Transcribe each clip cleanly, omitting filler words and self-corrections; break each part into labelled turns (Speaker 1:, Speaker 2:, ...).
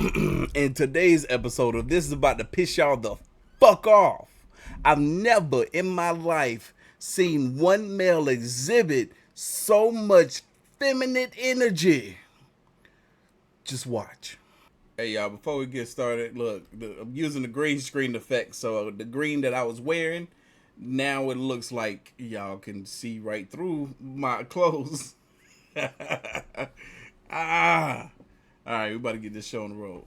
Speaker 1: In today's episode of This is about to piss y'all the fuck off. I've never in my life seen one male exhibit so much feminine energy. Just watch. Hey y'all, before we get started, look, I'm using the green screen effect, so the green that I was wearing, now it looks like y'all can see right through my clothes. Ah. Alright, we about to get this show on the road.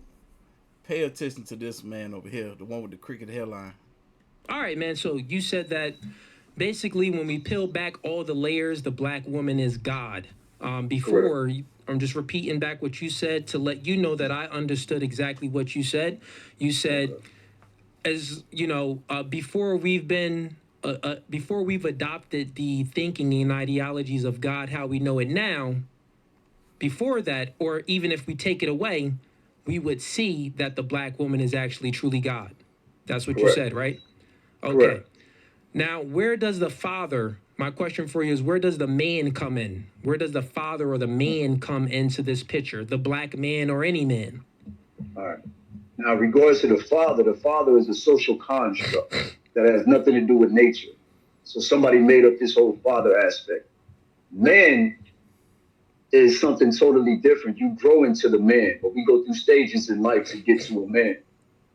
Speaker 1: Pay attention to this man over here, the one with the cricket hairline.
Speaker 2: All right, man. So you said that basically when we peel back all the layers, the black woman is God. Before, I'm just repeating back what you said to let you know that I understood exactly what you said. You said, as you know, before we've adopted the thinking and ideologies of God, how we know it now, before that, or even if we take it away, we would see that the black woman is actually truly God. That's what you said, right? Okay.
Speaker 3: Correct.
Speaker 2: Now, where does the father, my question for you is, where does the man come in? Where does the father or the man come into this picture? The black man or any man?
Speaker 3: All right. Now, regards to the father is a social construct that has nothing to do with nature. So somebody made up this whole father aspect. Man is something totally different. You grow into the man, but we go through stages in life to get to a man.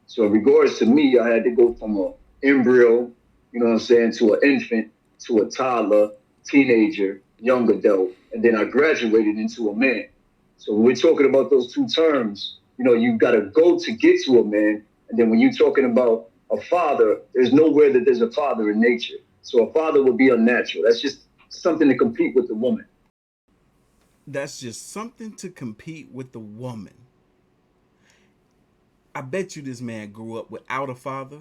Speaker 3: So in regards to me, I had to go from an embryo, you know what I'm saying, to an infant, to a toddler, teenager, young adult, and then I graduated into a man. So when we're talking about those two terms, you know, you got to go to get to a man. And then when you're talking about a father, there's nowhere that there's a father in nature. So a father would be unnatural. That's just something to compete with the woman.
Speaker 1: That's just something to compete with the woman. I bet you this man grew up without a father.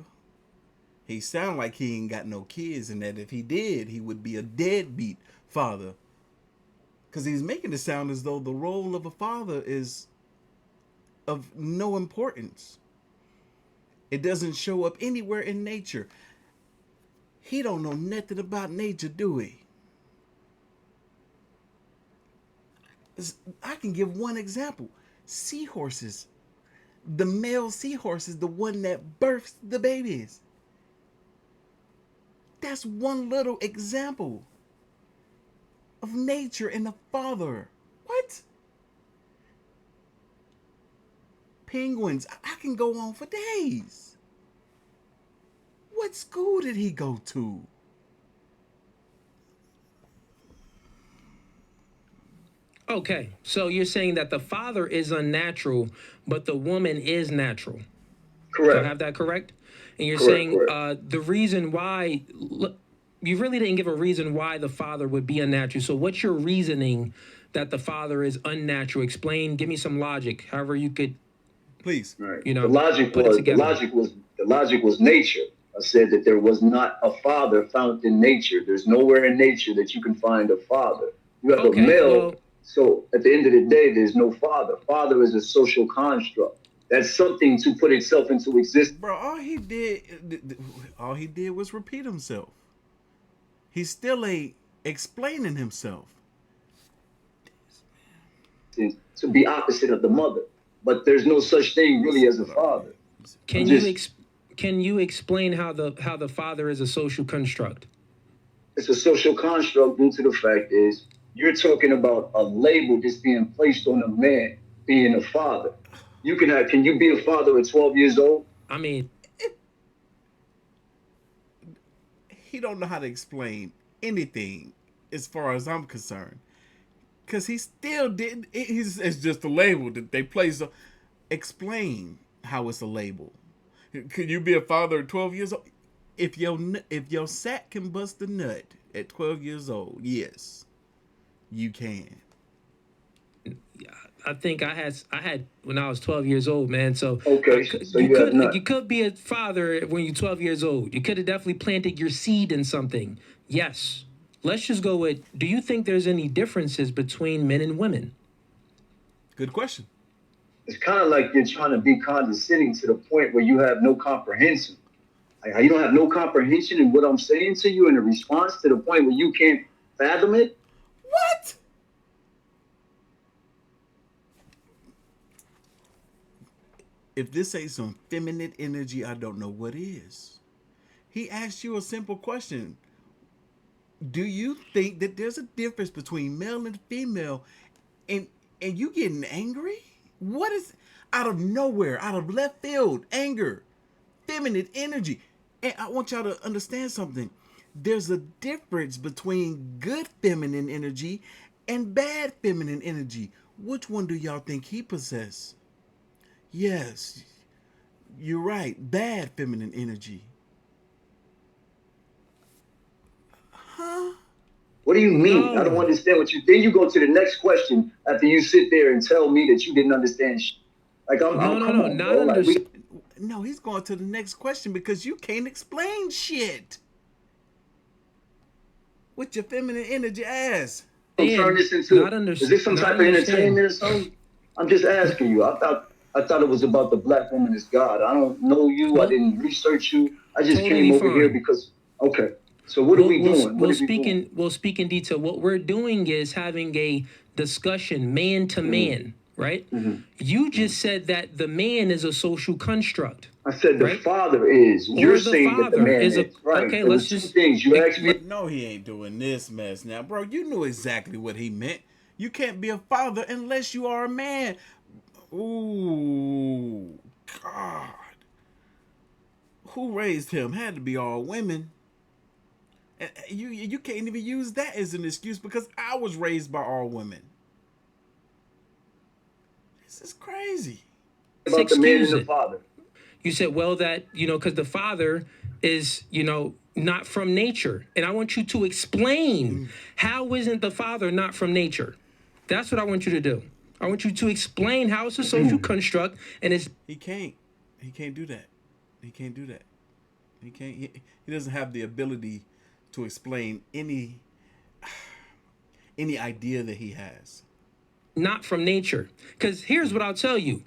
Speaker 1: He sound like he ain't got no kids, and that if he did, he would be a deadbeat father. Because he's making it sound as though the role of a father is of no importance. It doesn't show up anywhere in nature. He don't know nothing about nature, do he? I can give one example. Seahorses. The male seahorse is the one that births the babies. That's one little example of nature and the father. What? Penguins. I can go on for days. What school did he go to?
Speaker 2: Okay, so you're saying that the father is unnatural, but the woman is natural. Do I
Speaker 3: Correct.
Speaker 2: have that correct? And you're
Speaker 3: Correct.
Speaker 2: saying
Speaker 3: Correct.
Speaker 2: the reason why, you really didn't give a reason why the father would be unnatural. So what's your reasoning that the father is unnatural? Explain, give me some logic, however you could,
Speaker 1: Please.
Speaker 3: Right.
Speaker 2: you
Speaker 3: The
Speaker 2: know,
Speaker 3: logic
Speaker 2: put it
Speaker 3: was the
Speaker 2: together.
Speaker 3: logic was the logic was nature. I said that there was not a father found in nature. There's nowhere in nature that you can find a father. You have a
Speaker 2: Okay,
Speaker 3: male.
Speaker 2: well,
Speaker 3: So at the end of the day, there's no father. Father is a social construct. That's something to put itself into existence
Speaker 1: Bro, all he did was repeat himself. He still ain't explaining himself.
Speaker 3: to be opposite of the mother. But there's no such thing
Speaker 1: This
Speaker 3: really
Speaker 1: is
Speaker 3: as a
Speaker 1: what I read.
Speaker 3: father. I'm
Speaker 2: can you
Speaker 3: just
Speaker 2: ex- can you explain how the father is a social construct?
Speaker 3: it's a social construct due to the fact is you're talking about a label just being placed on a man being a father. You can you be a father at 12 years old?
Speaker 2: I mean,
Speaker 1: He don't know how to explain anything as far as I'm concerned. Cause he still didn't. It's just a label that they place. Explain how it's a label. Could you be a father at 12 years old? If your sack can bust a nut at 12 years old, yes, you can.
Speaker 2: I think I had when I was 12 years old, man. So
Speaker 3: Okay, so you have
Speaker 2: you
Speaker 3: not.
Speaker 2: could be a father when you're 12 years old. You could have definitely planted your seed in something. Yes. Let's just go with, do you think there's any differences between men and women?
Speaker 1: Good question.
Speaker 3: It's kind of like you're trying to be condescending to the point where you have no comprehension. Like, you don't have no comprehension in what I'm saying to you in a response to the point where you can't fathom it.
Speaker 1: What? If this ain't some feminine energy, I don't know what is. He asked you a simple question. Do you think that there's a difference between male and female, and you getting angry? What is out of nowhere, out of left field, anger, feminine energy? And I want y'all to understand something. There's a difference between good feminine energy and bad feminine energy. Which one do y'all think he possesses? Yes, you're right. Bad feminine energy. Huh?
Speaker 3: What do you mean?
Speaker 2: No.
Speaker 3: I don't understand what you. Then you go to the next question after you sit there and tell me that you didn't understand. Like I'm come on,
Speaker 2: Not
Speaker 3: bro. Like we.
Speaker 1: No, he's going to the next question because you can't explain shit with your feminine energy ass.
Speaker 3: Don't turn this into. Is this some
Speaker 2: not
Speaker 3: type of
Speaker 2: understand.
Speaker 3: entertainment or something? I'm just asking you. I thought it was about the black woman as God. I don't know you. I
Speaker 2: Well,
Speaker 3: didn't research you. I just
Speaker 2: totally
Speaker 3: came over here
Speaker 2: fine.
Speaker 3: because okay. So what are we doing? What are we doing?
Speaker 2: We'll speak in detail. What we're doing is having a discussion, man to man, right?
Speaker 3: Mm-hmm.
Speaker 2: You just said that the man is a social construct.
Speaker 3: I said the
Speaker 2: right?
Speaker 3: father is. You're
Speaker 2: Or the
Speaker 3: saying that the
Speaker 2: father
Speaker 3: man
Speaker 2: is a
Speaker 3: is. Right.
Speaker 2: okay.
Speaker 3: There
Speaker 2: Let's
Speaker 3: was two
Speaker 2: just
Speaker 3: things. You asked me.
Speaker 1: No, he ain't doing this mess now, bro. You knew exactly what he meant. You can't be a father unless you are a man. Ooh, God. Who raised him? Had to be all women. And you can't even use that as an excuse because I was raised by all women. This is crazy.
Speaker 3: About the man and the father.
Speaker 2: You said, well, that, because the father is, not from nature. And I want you to explain how isn't the father not from nature? That's what I want you to do. I want you to explain how it's a social construct and it's...
Speaker 1: He can't do that. He can't do that. He can't. He doesn't have the ability to explain any idea that he has.
Speaker 2: Not from nature. Because here's what I'll tell you.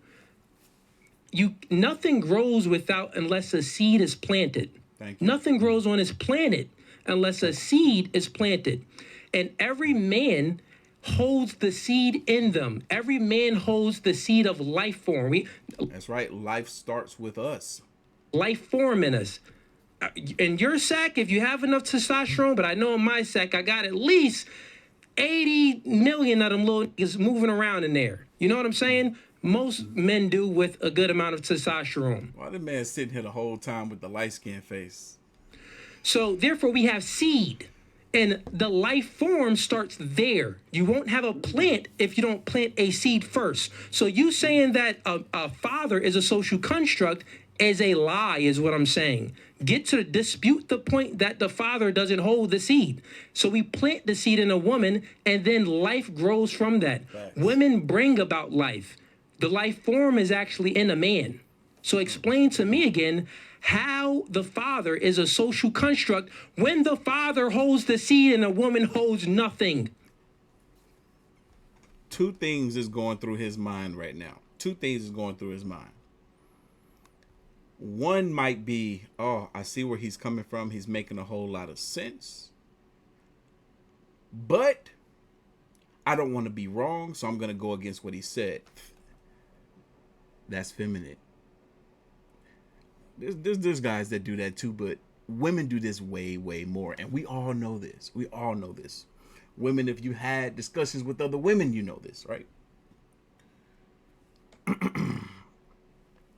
Speaker 2: Nothing grows unless a seed is planted.
Speaker 1: Thank you.
Speaker 2: Nothing grows on this planet unless a seed is planted. And every man holds the seed in them. Every man holds the seed of life form.
Speaker 1: That's right. Life starts with us.
Speaker 2: Life form in us. In your sack, if you have enough testosterone, but I know in my sack, I got at least 80 million of them little niggas moving around in there. You know what I'm saying? Most men do with a good amount of testosterone.
Speaker 1: Why the man sitting here the whole time with the light skin face?
Speaker 2: So therefore we have seed. And the life form starts there. You won't have a plant if you don't plant a seed first. So you saying that a father is a social construct is a lie, is what I'm saying. Get to dispute the point that the father doesn't hold the seed. So we plant the seed in a woman, and then life grows from that.
Speaker 1: Facts.
Speaker 2: Women bring about life. The life form is actually in a man. So explain to me again how the father is a social construct when the father holds the seed and a woman holds nothing.
Speaker 1: Two things is going through his mind right now. Two things is going through his mind. One might be, oh, I see where he's coming from. He's making a whole lot of sense. But I don't want to be wrong, so I'm going to go against what he said. That's feminine. There's guys that do that too, but women do this way, way more. And we all know this. We all know this. Women, if you had discussions with other women, you know this, right?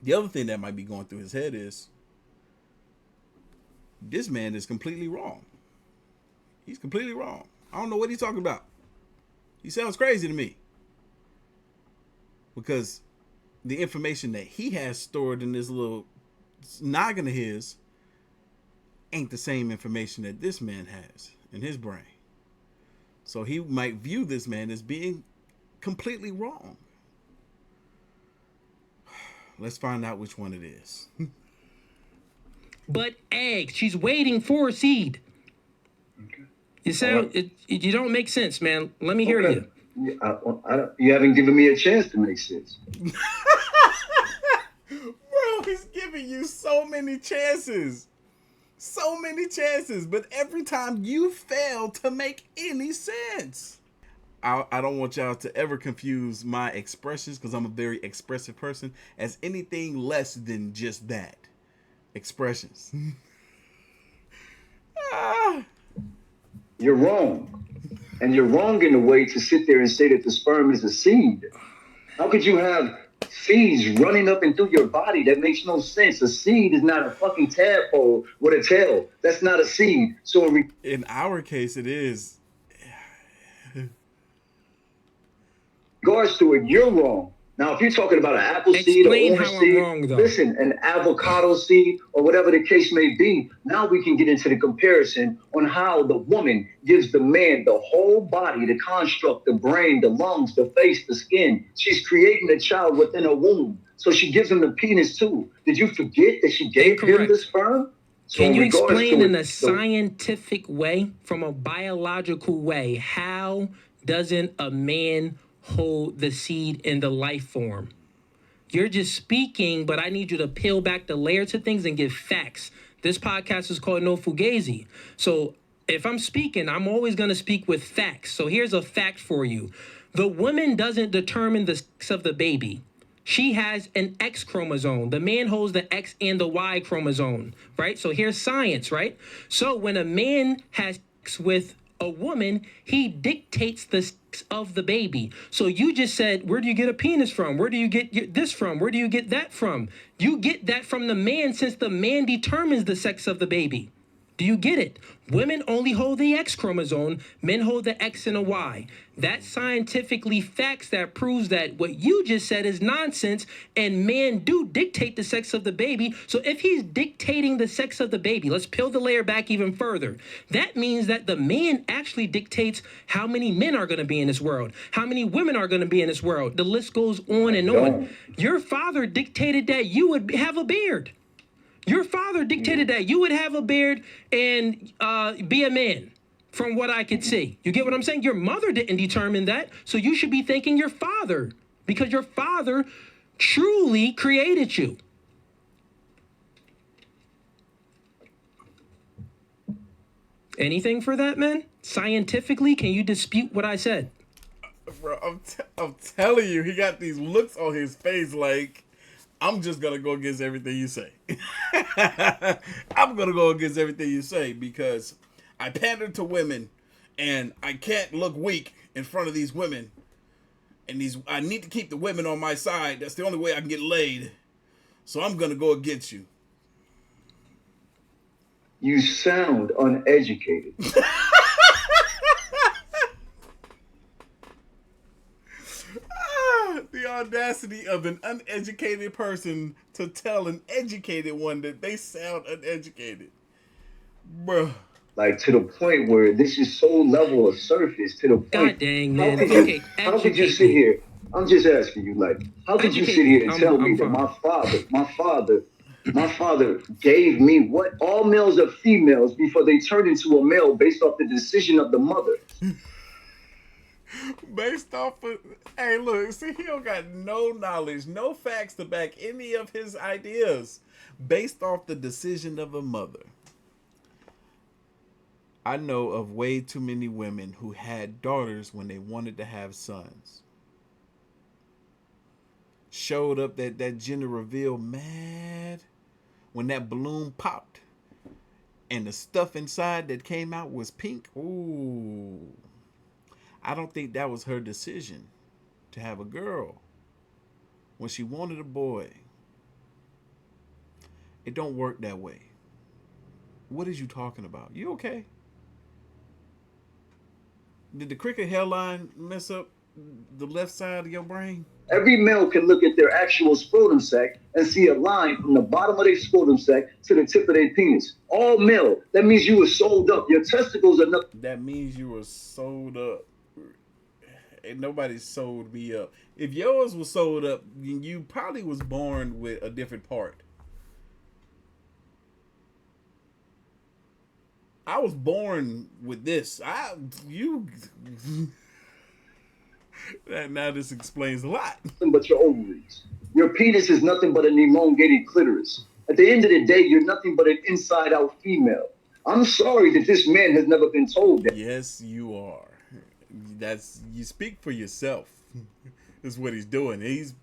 Speaker 1: The other thing that might be going through his head is this man is completely wrong. He's completely wrong. I don't know what he's talking about. He sounds crazy to me. Because the information that he has stored in this little noggin of his ain't the same information that this man has in his brain. So he might view this man as being completely wrong. Let's find out which one it is.
Speaker 2: But eggs, she's waiting for a seed. Okay. You don't make sense, man. Let me hear you.
Speaker 3: You haven't given me a chance to make sense.
Speaker 1: Bro, he's giving you so many chances. So many chances. But every time you fail to make any sense. I don't want y'all to ever confuse my expressions, because I'm a very expressive person, as anything less than just that. Expressions.
Speaker 3: You're wrong. And you're wrong in a way to sit there and say that the sperm is a seed. How could you have seeds running up and through your body? That makes no sense. A seed is not a fucking tadpole with a tail. That's not a seed. So
Speaker 1: in our case, it is.
Speaker 3: regards to it, you're wrong. Now, if you're talking about an apple seed or
Speaker 2: Explain
Speaker 3: orange
Speaker 2: how
Speaker 3: seed,
Speaker 2: I'm wrong, though.
Speaker 3: listen, an avocado seed or whatever the case may be, now we can get into the comparison on how the woman gives the man the whole body, the construct, the brain, the lungs, the face, the skin. She's creating a child within a womb. So she gives him the penis too. Did you forget that she gave him the sperm? So
Speaker 2: Can
Speaker 3: in
Speaker 2: you
Speaker 3: regards
Speaker 2: explain
Speaker 3: to
Speaker 2: in
Speaker 3: it,
Speaker 2: a scientific way, from a biological way, how doesn't a man hold the seed in the life form? You're just speaking, but I need you to peel back the layers of things and give facts. This podcast is called No Fugazi. So if I'm speaking, I'm always going to speak with facts. So here's a fact for you. The woman doesn't determine the sex of the baby. She has an X chromosome. The man holds the X and the Y chromosome, right? So here's science, right? So when a man has sex with a woman, he dictates the sex of the baby. So you just said, where do you get a penis from? Where do you get this from? Where do you get that from? You get that from the man, since the man determines the sex of the baby. Do you get it? Women only hold the X chromosome, men hold the X and a Y. That's scientifically facts that proves that what you just said is nonsense, and men do dictate the sex of the baby. So if he's dictating the sex of the baby, let's peel the layer back even further. That means that the man actually dictates how many men are going to be in this world, how many women are going to be in this world. The list goes on and on. Your father dictated that you would have a beard. Your father dictated that you would have a beard and be a man, from what I could see. You get what I'm saying? Your mother didn't determine that, so you should be thanking your father, because your father truly created you. Anything for that, man? Scientifically, can you dispute what I said?
Speaker 1: Bro, I'm telling you, he got these looks on his face like, I'm just going to go against everything you say. I'm going to go against everything you say, because I pander to women and I can't look weak in front of these women. And I need to keep the women on my side. That's the only way I can get laid. So I'm going to go against you.
Speaker 3: You sound uneducated.
Speaker 1: The audacity of an uneducated person to tell an educated one that they sound uneducated. Bruh.
Speaker 3: Like, to the point where this is so level of surface, to the point.
Speaker 2: God dang, man.
Speaker 3: How could you sit here? I'm just asking you, like, how could you sit here and tell me that my father gave me what all males are females before they turn into a male based off the decision of the mother?
Speaker 1: Based off of, hey, look, see, he don't got no knowledge, no facts to back any of his ideas, based off the decision of a mother. I know of way too many women who had daughters when they wanted to have sons. Showed up that gender reveal mad when that balloon popped and the stuff inside that came out was pink. Ooh. I don't think that was her decision to have a girl when she wanted a boy. It don't work that way. What is you talking about? You okay? Did the cricket hairline mess up the left side of your brain?
Speaker 3: Every male can look at their actual scrotum sac and see a line from the bottom of their scrotum sac to the tip of their penis. All male. That means you were sold up. Your testicles are not.
Speaker 1: That means you were sold up. And nobody sold me up. If yours was sold up, then you probably was born with a different part. I was born with this. Now this explains a lot.
Speaker 3: But your ovaries. Your penis is nothing but an elongated clitoris. At the end of the day, you're nothing but an inside-out female. I'm sorry that this man has never been told that.
Speaker 1: Yes, you are. That's, you speak for yourself. Is what he's doing. He's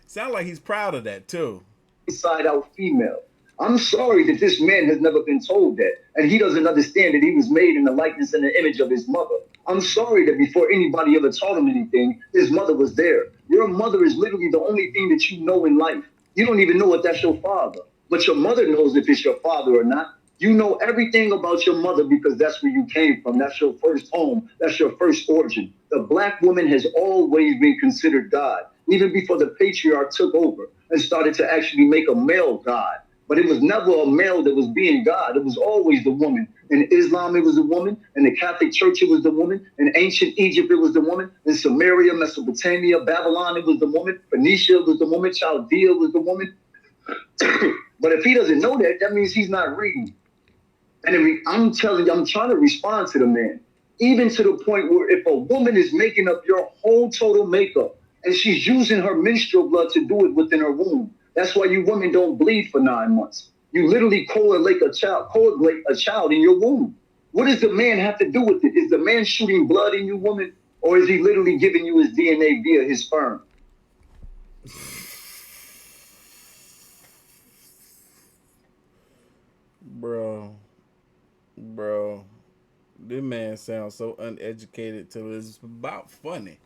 Speaker 1: sound like he's proud of that too.
Speaker 3: Inside out female. I'm sorry that this man has never been told that, and he doesn't understand that he was made in the likeness and the image of his mother. I'm sorry that before anybody ever taught him anything, his mother was there. Your mother is literally the only thing that you know in life. You don't even know if that's your father, but your mother knows if it's your father or not. You know everything about your mother because that's where you came from. That's your first home. That's your first origin. The black woman has always been considered God, even before the patriarch took over and started to actually make a male God. But it was never a male that was being God. It was always the woman. In Islam, it was the woman. In the Catholic Church, it was the woman. In ancient Egypt, it was the woman. In Samaria, Mesopotamia, Babylon, it was the woman. Phoenicia, it was the woman. Chaldea was the woman. But if he doesn't know that, that means he's not reading. And I'm telling you, I'm trying to respond to the man, even to the point where if a woman is making up your whole total makeup and she's using her menstrual blood to do it within her womb, that's why you women don't bleed for 9 months. You literally coagulate a child in your womb. What does the man have to do with it? Is the man shooting blood in you, woman, or is he literally giving you his DNA via his sperm?
Speaker 1: Bro, this man sounds so uneducated till it's about funny.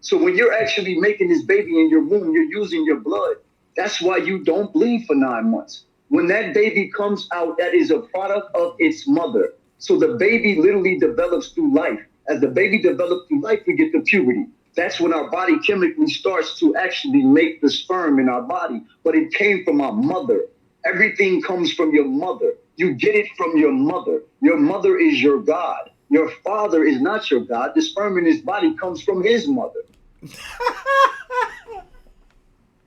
Speaker 3: So when you're actually making this baby in your womb, you're using your blood. That's why you don't bleed for 9 months. When that baby comes out, that is a product of its mother. So the baby literally develops through life. As the baby develops through life, we get to puberty. That's when our body chemically starts to actually make the sperm in our body. But it came from our mother. Everything comes from your mother. You get it from your mother. Your mother is your God. Your father is not your God. The sperm in his body comes from his mother.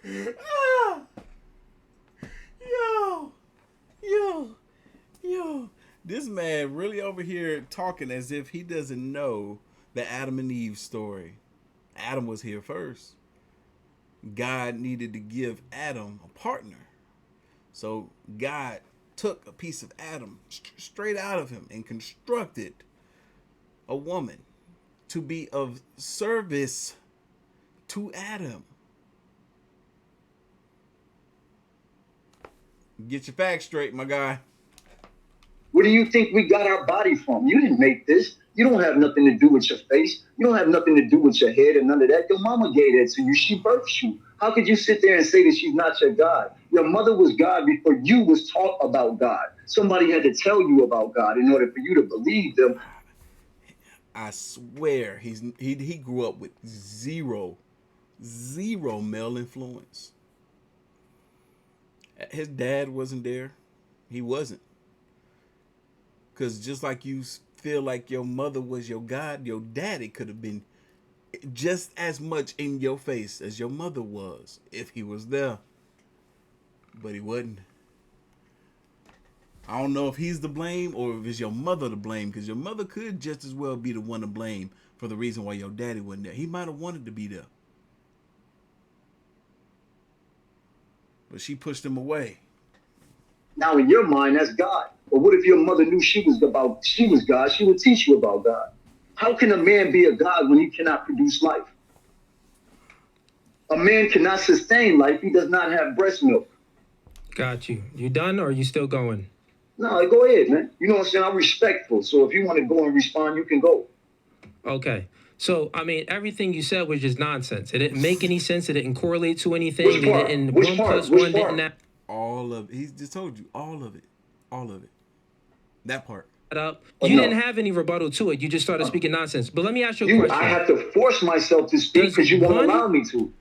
Speaker 1: yo, yo, yo. This man really over here talking as if he doesn't know the Adam and Eve story. Adam was here first. God needed to give Adam a partner. So God took a piece of Adam straight out of him and constructed a woman to be of service to Adam. Get your facts straight, my guy.
Speaker 3: Where do you think we got our body from? You didn't make this. You don't have nothing to do with your face. You don't have nothing to do with your head and none of that. Your mama gave that to you. She birthed you. How could you sit there and say that she's not your God? Your mother was God before you was taught about God. Somebody had to tell you about God in order for you to believe them.
Speaker 1: I swear he grew up with zero male influence. His dad wasn't there. He wasn't. Because just like you feel like your mother was your God, your daddy could have been just as much in your face as your mother was if he was there. But he wasn't. I don't know if he's to blame or if it's your mother to blame, because your mother could just as well be the one to blame for the reason why your daddy wasn't there. He might have wanted to be there, but she pushed him away.
Speaker 3: Now in your mind, that's God. But what if your mother knew she was God? She would teach you about God. How can a man be a God when he cannot produce life? A man cannot sustain life. He does not have breast milk.
Speaker 2: Got you. You done or are you still going?
Speaker 3: No, go ahead, man. You know what I'm saying? I'm respectful. So if you want to go and respond, you can go.
Speaker 2: Okay. So, I mean, everything you said was just nonsense. It didn't make any sense. It didn't correlate to anything.
Speaker 3: Which part?
Speaker 2: It didn't,
Speaker 3: Which
Speaker 2: one
Speaker 3: part?
Speaker 2: plus
Speaker 3: Which
Speaker 2: one
Speaker 3: part?
Speaker 2: didn't add
Speaker 1: All of it. He just told you all of it. All of it. That part.
Speaker 2: up. You didn't have any rebuttal to it. You just started speaking nonsense. But let me ask you a question.
Speaker 3: I have to force myself to speak because you won't allow me to.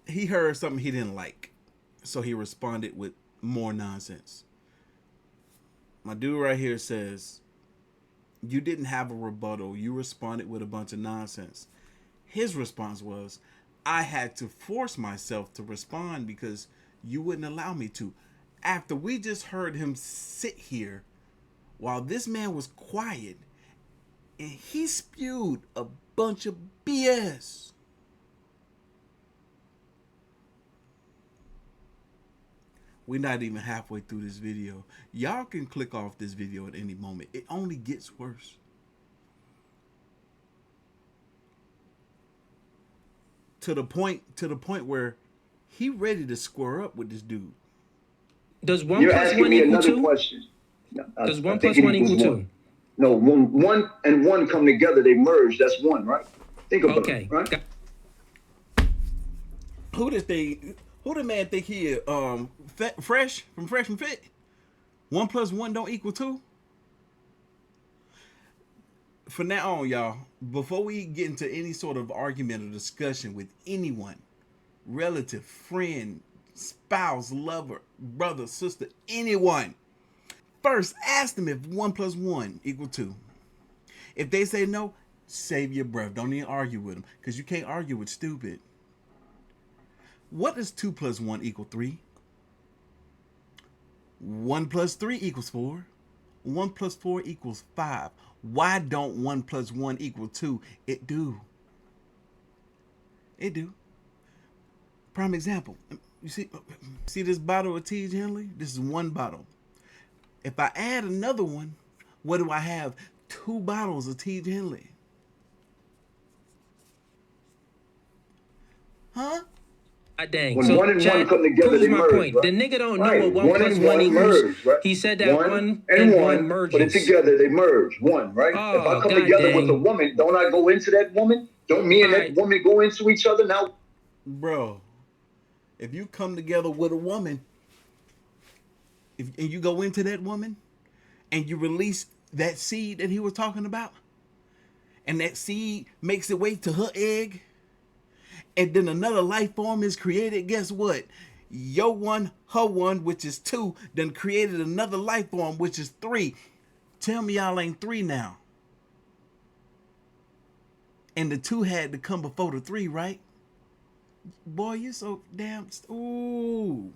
Speaker 1: He heard something he didn't like, so he responded with more nonsense. My dude right here says, you didn't have a rebuttal. You responded with a bunch of nonsense. His response was, I had to force myself to respond because you wouldn't allow me to. After we just heard him sit here while this man was quiet and he spewed a bunch of BS. We're not even halfway through this video. Y'all can click off this video at any moment. It only gets worse. To the point where he ready to square up with this dude.
Speaker 2: Does 1
Speaker 3: You're
Speaker 2: plus
Speaker 3: asking
Speaker 2: 1
Speaker 3: me
Speaker 2: equal
Speaker 3: another
Speaker 2: 2?
Speaker 3: question.
Speaker 2: Does
Speaker 3: I
Speaker 2: 1
Speaker 3: think
Speaker 2: plus
Speaker 3: it
Speaker 2: 1
Speaker 3: equals
Speaker 2: equal 2?
Speaker 3: one. No, one and one come together, they merge. That's one, right? Think about it,
Speaker 2: Okay.
Speaker 3: right?
Speaker 1: Who the man think he is? Fresh from Fresh and Fit? 1 plus 1 don't equal 2? From now on, y'all, before we get into any sort of argument or discussion with anyone, relative, friend, spouse, lover, brother, sister, anyone, first ask them if 1 plus 1 equal 2. If they say no, save your breath. Don't even argue with them, because you can't argue with stupid. What does 2 plus 1 equal 3? 1 plus 3 equals 4. 1 plus 4 equals 5. Why don't 1 plus 1 equal 2? It do. It do. Prime example. You see this bottle of T. Henley? This is one bottle. If I add another one, what do I have? 2 bottles of T. Henley. Huh?
Speaker 2: Dang.
Speaker 3: When
Speaker 2: So
Speaker 3: one and one
Speaker 2: Chad
Speaker 3: come together,
Speaker 2: proves
Speaker 3: they
Speaker 2: my
Speaker 3: merge,
Speaker 2: point.
Speaker 3: right?
Speaker 2: The nigga don't know
Speaker 3: Right.
Speaker 2: what 1 plus 1 equals.
Speaker 3: Merge, right?
Speaker 2: He said that 1
Speaker 3: and
Speaker 2: and 1
Speaker 3: one,
Speaker 2: merges.
Speaker 3: put it together, they merge. One, right? If I
Speaker 2: Oh,
Speaker 3: come
Speaker 2: God
Speaker 3: together with a
Speaker 2: dang.
Speaker 3: woman, don't I go into that woman? Don't me and that woman go into each other now?
Speaker 1: Bro, if you come together with a woman, and you go into that woman, and you release that seed that he was talking about, and that seed makes its way to her egg, and then another life form is created, guess what? Your one, her one, which is 2, then created another life form, which is 3. Tell me y'all ain't 3 now. And the 2 had to come before the 3, right? Boy, you so damn. Ooh.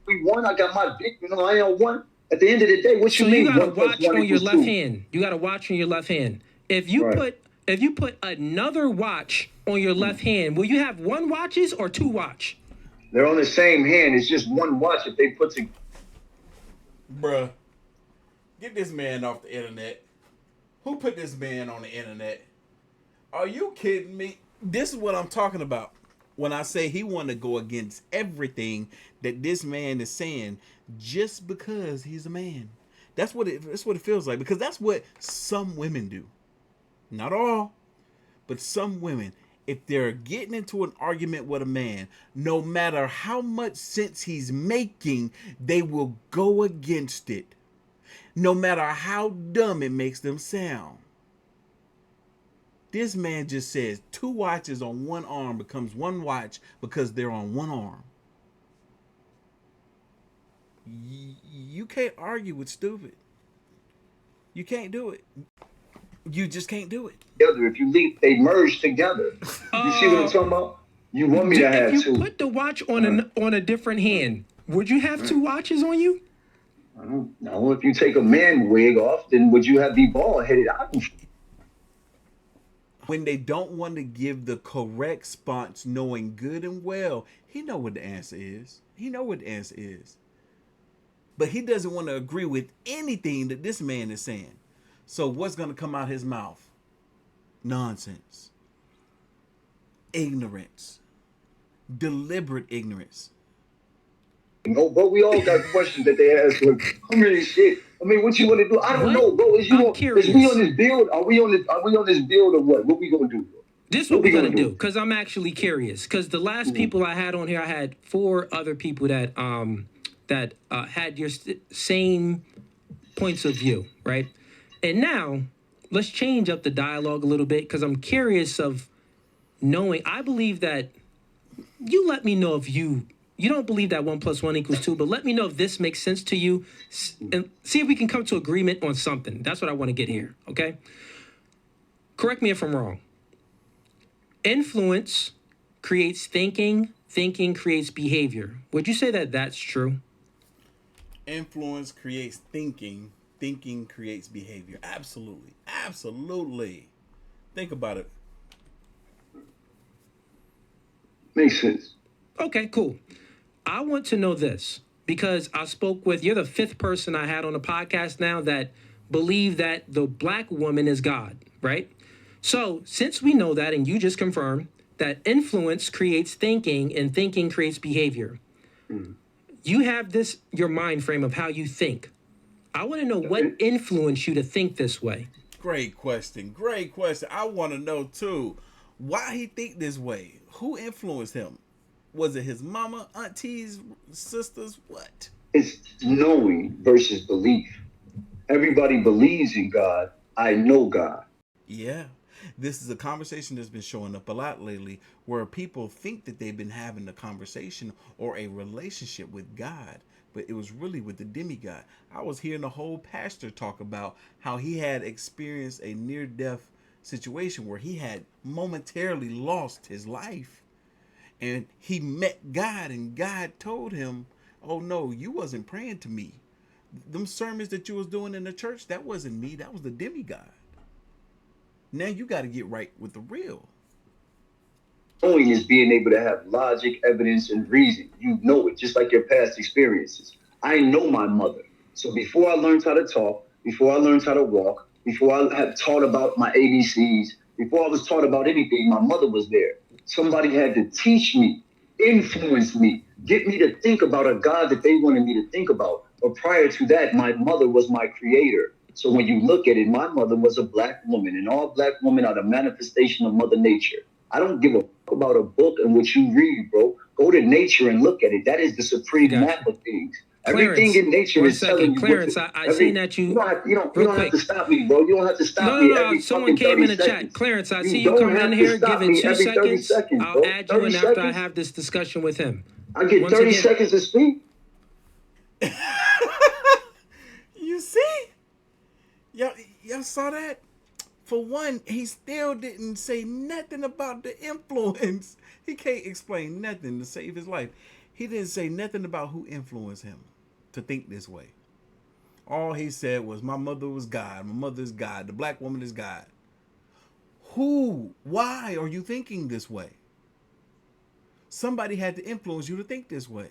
Speaker 3: We won. I got my dick. I am one. At the end of the day, what
Speaker 2: So
Speaker 3: you mean?
Speaker 2: you got a
Speaker 3: 1 plus
Speaker 2: watch
Speaker 3: 1
Speaker 2: on your
Speaker 3: equals
Speaker 2: left
Speaker 3: 2.
Speaker 2: hand. You got a watch on your left hand. If you put another watch on your left hand, will you have 1 watches or 2 watch?
Speaker 3: They're on the same hand. It's just one watch if they put together.
Speaker 1: Bruh, get this man off the internet. Who put this man on the internet? Are you kidding me? This is what I'm talking about when I say he want to go against everything that this man is saying just because he's a man. That's what it feels like, because that's what some women do. Not all, but some women. If they're getting into an argument with a man, no matter how much sense he's making, they will go against it. No matter how dumb it makes them sound. This man just says 2 watches on 1 arm becomes 1 watch because they're on 1 arm. You can't argue with stupid. You can't do it. You just can't do it.
Speaker 3: If you leave, they merge together. You see what I'm talking about? You want me to have 2.
Speaker 2: If you put the watch on a different hand, would you have 2 watches on you?
Speaker 3: I don't know. If you take a man wig off, then would you be bald headed?
Speaker 1: When they don't want to give the correct response, knowing good and well, he know what the answer is. He know what the answer is. But he doesn't want to agree with anything that this man is saying. So what's going to come out his mouth? Nonsense. Ignorance. Deliberate ignorance.
Speaker 3: No, but we all got questions that they ask. I'm really shit. I mean, what you want to do? I don't know, bro. Is we on this build? Are we on this build or what? What we gonna do?
Speaker 2: This is what we're gonna do, because I'm actually curious. Because the last people I had on here, I had 4 other people that had your same points of view, right? And now let's change up the dialogue a little bit, because I'm curious of knowing. I believe that you let me know if you don't believe that 1 plus 1 equals 2, but let me know if this makes sense to you, and see if we can come to agreement on something. That's what I want to get here, okay? Correct me if I'm wrong. Influence creates thinking, thinking creates behavior. Would you say that that's true?
Speaker 1: Influence creates thinking, thinking creates behavior. Absolutely. Absolutely. Think about it.
Speaker 3: Makes sense.
Speaker 2: Okay, cool. I want to know this. because I spoke with, you're the fifth person I had on the podcast now that believe that the black woman is God, right? So since we know that, and you just confirmed that influence creates thinking and thinking creates behavior, you have this, your mind frame of how you think. I want to know what influenced you to think this way.
Speaker 1: Great question. Great question. I want to know too why he think this way. Who influenced him? Was it his mama, aunties, sisters? What?
Speaker 3: It's knowing versus belief. Everybody believes in God. I know God.
Speaker 1: Yeah. This is a conversation that's been showing up a lot lately where people think that they've been having a conversation or a relationship with God, but it was really with the demigod. I was hearing a whole pastor talk about how he had experienced a near death situation where he had momentarily lost his life and he met God and God told him, "Oh no, you wasn't praying to me. Them sermons that you was doing in the church, that wasn't me, that was the demigod. Now you got to get right with the real."
Speaker 3: Knowing is being able to have logic, evidence, and reason. You know it, just like your past experiences. I know my mother. So before I learned how to talk, before I learned how to walk, before I had taught about my ABCs, before I was taught about anything, my mother was there. Somebody had to teach me, influence me, get me to think about a God that they wanted me to think about. But prior to that, my mother was my creator. So when you look at it, my mother was a black woman, and all black women are the manifestation of Mother Nature. I don't give a fuck about a book and what you read, bro. Go to nature and look at it. That is the supreme map of things. Everything
Speaker 2: Clarence,
Speaker 3: in nature
Speaker 2: one
Speaker 3: is telling
Speaker 2: second.
Speaker 3: you
Speaker 2: Clarence,
Speaker 3: what to.
Speaker 2: I seen that
Speaker 3: You
Speaker 2: you,
Speaker 3: don't have,
Speaker 2: real
Speaker 3: don't have
Speaker 2: quick.
Speaker 3: to stop me, bro. You don't have to stop
Speaker 2: No,
Speaker 3: me
Speaker 2: no, no.
Speaker 3: every
Speaker 2: Someone
Speaker 3: fucking
Speaker 2: came
Speaker 3: 30
Speaker 2: in the chat.
Speaker 3: seconds.
Speaker 2: Clarence, I see
Speaker 3: You
Speaker 2: you
Speaker 3: don't
Speaker 2: coming in
Speaker 3: have to
Speaker 2: here.
Speaker 3: stop
Speaker 2: Give it
Speaker 3: me
Speaker 2: 2
Speaker 3: every 30
Speaker 2: seconds.
Speaker 3: seconds,
Speaker 2: I'll
Speaker 3: bro.
Speaker 2: add you
Speaker 3: 30
Speaker 2: in after I
Speaker 3: seconds.
Speaker 2: have this discussion with him.
Speaker 3: I get
Speaker 2: Once
Speaker 3: 30
Speaker 2: again,
Speaker 3: seconds to speak.
Speaker 1: You see? Y'all saw that? For one, he still didn't say nothing about the influence. He can't explain nothing to save his life. He didn't say nothing about who influenced him to think this way. All he said was, "My mother was God. My mother is God. The black woman is God." Who? Why are you thinking this way? Somebody had to influence you to think this way.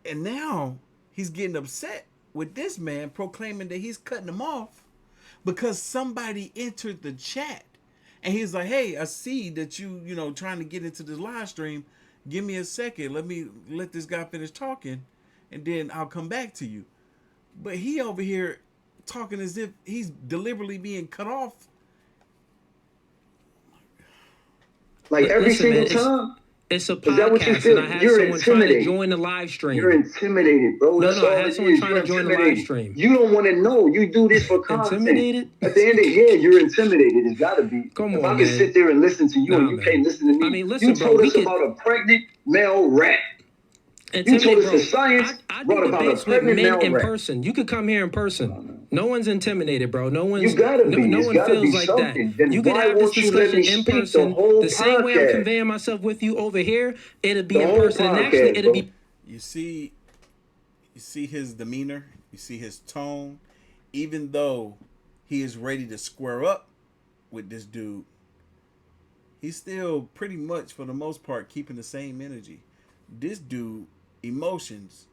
Speaker 1: And now he's getting upset with this man proclaiming that he's cutting him off because somebody entered the chat and he's like, "Hey, I see that you trying to get into this live stream. Give me a second. Let me let this guy finish talking and then I'll come back to you." But he over here talking as if he's deliberately being cut off.
Speaker 3: Like every
Speaker 2: listen,
Speaker 3: single
Speaker 2: man,
Speaker 3: time.
Speaker 2: it's a
Speaker 3: Is that what you
Speaker 2: podcast, and I
Speaker 3: feel?
Speaker 2: had
Speaker 3: You're
Speaker 2: someone trying to
Speaker 3: intimidated.
Speaker 2: join the live
Speaker 3: You're
Speaker 2: stream.
Speaker 3: intimidated, bro.
Speaker 2: No,
Speaker 3: That's
Speaker 2: no, I
Speaker 3: all
Speaker 2: had
Speaker 3: it
Speaker 2: someone
Speaker 3: is.
Speaker 2: trying
Speaker 3: You're
Speaker 2: to join the live
Speaker 3: intimidated.
Speaker 2: stream.
Speaker 3: You don't want to know. You do this for content.
Speaker 2: Intimidated?
Speaker 3: At the end of the year, you're intimidated. It's got to be.
Speaker 2: Come
Speaker 3: If I
Speaker 2: on,
Speaker 3: can
Speaker 2: man.
Speaker 3: sit there and listen to you and
Speaker 2: Nah,
Speaker 3: you
Speaker 2: man.
Speaker 3: can't listen to me,
Speaker 2: I mean,
Speaker 3: you
Speaker 2: listen, bro,
Speaker 3: told
Speaker 2: we
Speaker 3: us
Speaker 2: could
Speaker 3: about a pregnant male rat. You told
Speaker 2: intimidate,
Speaker 3: us the
Speaker 2: bro.
Speaker 3: science
Speaker 2: I do
Speaker 3: brought about a
Speaker 2: debates with
Speaker 3: pregnant
Speaker 2: men
Speaker 3: male
Speaker 2: in
Speaker 3: rat.
Speaker 2: person. You could come here in person. No one's intimidated, bro. No
Speaker 3: You
Speaker 2: one's
Speaker 3: gotta
Speaker 2: no,
Speaker 3: be.
Speaker 2: no
Speaker 3: It's
Speaker 2: one
Speaker 3: gotta be
Speaker 2: feels like that.
Speaker 3: something. Then
Speaker 2: You could
Speaker 3: why
Speaker 2: have this
Speaker 3: won't you let
Speaker 2: discussion
Speaker 3: me
Speaker 2: in
Speaker 3: speak the
Speaker 2: person.
Speaker 3: whole
Speaker 2: The same way I'm
Speaker 3: podcast?
Speaker 2: conveying myself with you over here, it'll be
Speaker 3: The
Speaker 2: in
Speaker 3: whole
Speaker 2: person. And actually,
Speaker 3: podcast,
Speaker 2: it'll
Speaker 3: bro.
Speaker 2: be
Speaker 1: You see his demeanor, you see his tone, even though he is ready to square up with this dude, he's still pretty much for the most part keeping the same energy. This dude emotions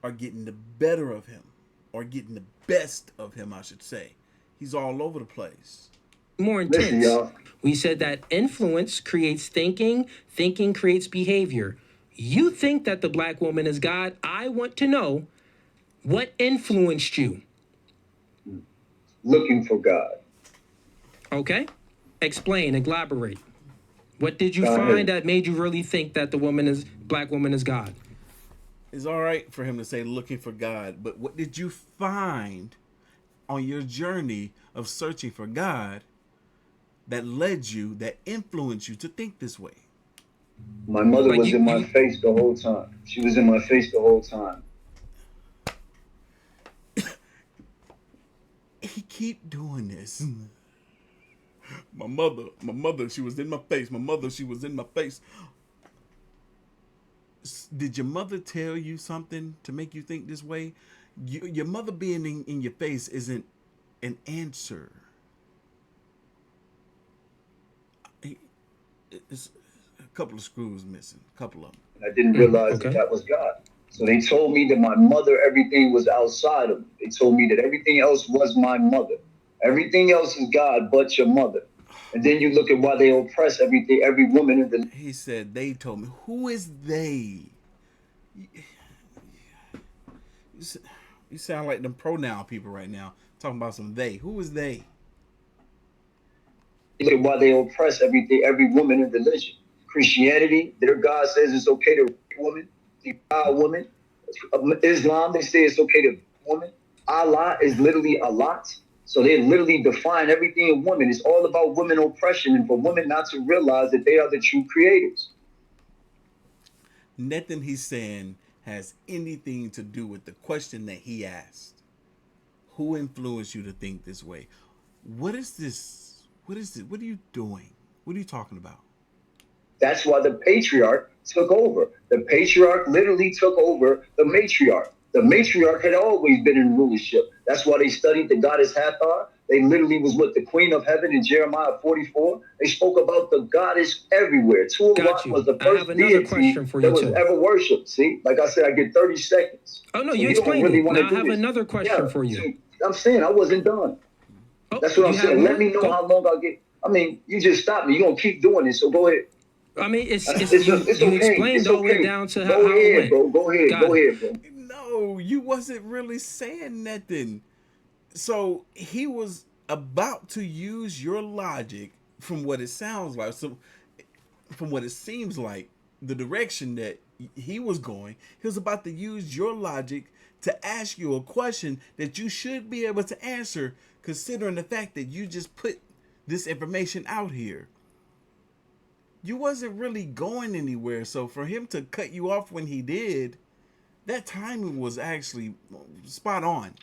Speaker 1: are getting the better of him, or getting the best of him, I should say. He's all over the place.
Speaker 2: more
Speaker 3: Listen,
Speaker 2: intense.
Speaker 3: y'all.
Speaker 2: We said that influence creates thinking, thinking creates behavior. You think that the black woman is God. I want to know what influenced you.
Speaker 3: Looking for God.
Speaker 2: Okay? Explain, elaborate. What did you
Speaker 3: Go
Speaker 2: find
Speaker 3: ahead.
Speaker 2: that made you really think that the black woman is God?
Speaker 1: It's all right for him to say looking for God, but what did you find on your journey of searching for God that led you, that influenced you to think this way?
Speaker 3: My mother
Speaker 2: Like
Speaker 3: was in my face the whole time. She was in my face the whole time.
Speaker 1: He keep doing this. My mother, she was in my face. My mother, she was in my face. Did your mother tell you something to make you think this way? Your mother being in your face isn't an answer. It's, couple of screws missing, a couple of them.
Speaker 3: And I didn't realize that
Speaker 2: Okay.
Speaker 3: that was God. So they told me that my mother, everything was outside of me. They told me that everything else was my mother. Everything else is God but your mother. And then you look at why they oppress everything, every woman in the.
Speaker 1: He said they told me. Who is they? You, you sound like them pronoun people right now talking about some they. Who is they?
Speaker 3: Look at why they oppress everything, every woman in religion. Christianity, their God says it's okay to rape a woman, defile a woman. Islam, they say it's okay to rape a woman. Allah is literally a lot. So they literally define everything in women. It's all about women oppression and for women not to realize that they are the true creators.
Speaker 1: Nothing he's saying has anything to do with the question that he asked. Who influenced you to think this way? What is this? What is it? What are you doing? What are you talking about?
Speaker 3: That's why the patriarch took over. The patriarch literally took over the matriarch. The matriarch had always been in rulership. That's why they studied the goddess Hathor. They literally was with the queen of heaven in Jeremiah 44. They spoke about the goddess everywhere.
Speaker 2: Got
Speaker 3: Tuamat was
Speaker 2: you.
Speaker 3: the
Speaker 2: I have
Speaker 3: first
Speaker 2: another
Speaker 3: deity
Speaker 2: question for
Speaker 3: that
Speaker 2: you
Speaker 3: was
Speaker 2: too.
Speaker 3: ever worshipped. See, like I said, I get 30 seconds.
Speaker 2: Oh no,
Speaker 3: So
Speaker 2: you
Speaker 3: you don't
Speaker 2: explained
Speaker 3: really
Speaker 2: it.
Speaker 3: want
Speaker 2: Now
Speaker 3: to
Speaker 2: I
Speaker 3: do
Speaker 2: have
Speaker 3: this.
Speaker 2: another
Speaker 3: Yeah.
Speaker 2: question for you.
Speaker 3: See, I'm saying I wasn't done.
Speaker 2: Oh,
Speaker 3: That's what I'm
Speaker 2: you have
Speaker 3: saying. Let
Speaker 2: more?
Speaker 3: me know
Speaker 2: Go.
Speaker 3: how long I'll get. I mean, you just stopped me. You're going to keep doing this. So go ahead.
Speaker 2: I mean, it's
Speaker 3: It's
Speaker 2: you
Speaker 3: okay.
Speaker 2: explained
Speaker 3: It's
Speaker 2: all the way
Speaker 3: okay.
Speaker 2: down to
Speaker 3: Go
Speaker 2: how it
Speaker 3: ahead,
Speaker 2: went.
Speaker 3: bro. Go ahead.
Speaker 2: Got
Speaker 3: Go
Speaker 2: it.
Speaker 3: ahead, bro.
Speaker 1: No, you wasn't really saying nothing. So he was about to use your logic from what it sounds like. So from what it seems like, the direction that he was going, he was about to use your logic to ask you a question that you should be able to answer, considering the fact that you just put this information out here. You wasn't really going anywhere, so for him to cut you off when he did, that timing was actually spot on.